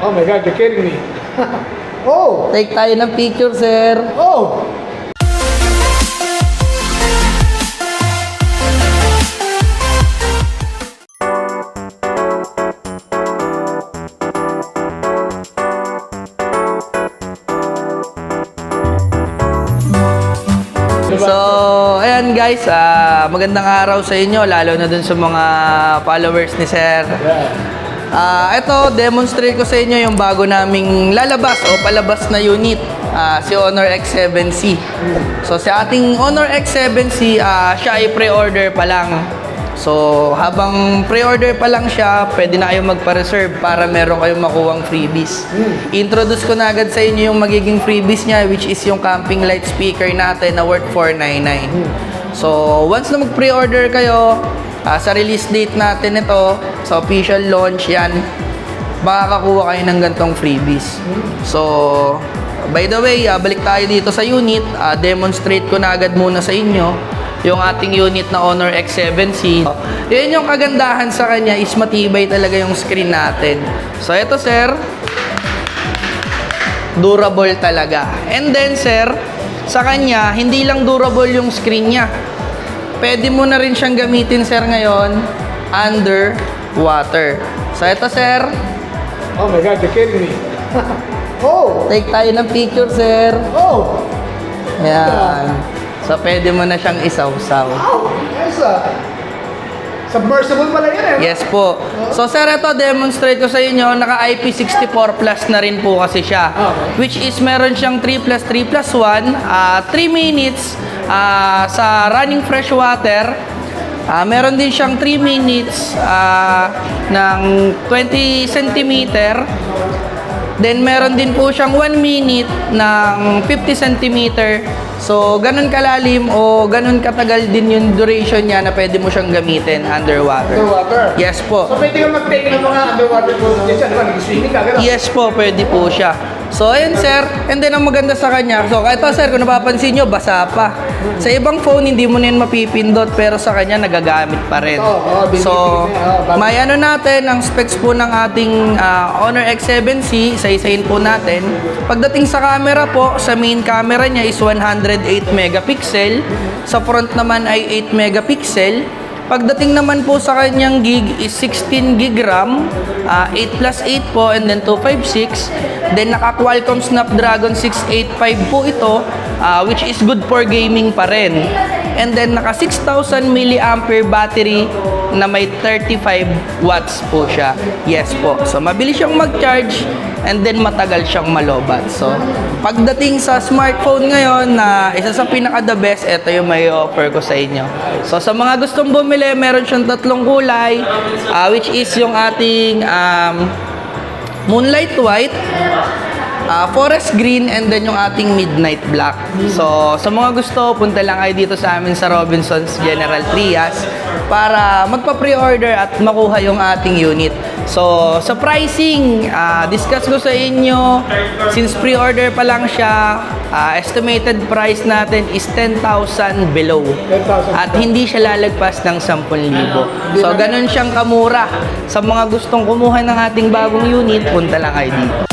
Oh my God, you're kidding me. Oh! Take tayo ng picture, sir. Oh! So, ayan guys, magandang araw sa inyo, lalo na dun sa mga followers ni Sir. Ito, demonstrate ko sa inyo yung bago naming lalabas o palabas na unit, si Honor X7C. So, sa ating Honor X7C, siya ay pre-order pa lang. So, habang pre-order pa lang siya, pwede na kayong magpa-reserve para meron kayong makuwang freebies. Introduce ko na agad sa inyo yung magiging freebies niya, which is yung camping light speaker natin na worth $499. So, once na mag-pre-order kayo, sa release date natin ito, sa official launch yan, makakakuha kayo ng gantong freebies. So, by the way, balik tayo dito sa unit. Demonstrate ko na agad muna sa inyo yung ating unit na Honor X7C. Yun yung kagandahan sa kanya is matibay talaga yung screen natin. So, ito sir, durable talaga. And then sir, sa kanya, hindi lang durable yung screen niya. Pwede mo na rin siyang gamitin sir ngayon underwater. So, ito sir. Oh my God, you're kidding me. Oh! Take tayo ng picture sir. Oh! Ayan. So, pwede mo na siyang isawsaw. Wow! Yes, submersible pala yan eh. Yes po. So, sir, ito, demonstrate ko sa inyo, naka IP64 plus na rin po kasi siya. Okay. Which is, meron siyang 3+3+1, 3 minutes sa running fresh water. Meron din siyang 3 minutes ng 20 centimeter. Then, meron din po siyang 1 minute ng 50 centimeter. So, ganun kalalim o ganun katagal din yung duration niya na pwede mo siyang gamitin underwater. Underwater? Yes po. So, pwede kang mag-take ng mga underwater photos dyan. Diba, nag-swimming ka, gano'n? Yes po, pwede po siya. So, ayun sir. And then, ang maganda sa kanya. So, ito sir, kung napapansin nyo, basa pa. Sa ibang phone, hindi mo na yun mapipindot. Pero sa kanya, nagagamit pa rin. So, may ano natin, ang specs po ng ating Honor X7C, isa-isahin po natin. Pagdating sa camera po, sa main camera niya is 108 megapixel. Sa front naman ay 8 megapixel. Pagdating naman po sa kanyang gig is 16 gig RAM, 8+8 po, and then 256. Then naka-Qualcomm Snapdragon 685 po ito, which is good for gaming pa rin. And then naka 6,000 mAh battery na may 35 watts po siya. Yes po. So mabilis siyang mag-charge and then matagal siyang malobat. So pagdating sa smartphone ngayon na isa sa pinaka-the best, ito yung may offer ko sa inyo. So sa mga gustong bumili, meron siyang tatlong kulay, which is yung ating Moonlight White, Forest Green, and then yung ating Midnight Black. So, sa mga gusto, punta lang kayo dito sa amin sa Robinsons General Trias para magpa-pre-order at makuha yung ating unit. So, sa pricing, discuss ko sa inyo, since pre-order pa lang siya, estimated price natin is 10,000 below. 10,000. At hindi siya lalagpas ng 10,000. So, ganun siyang kamura. Sa mga gustong kumuha ng ating bagong unit, punta lang kayo dito.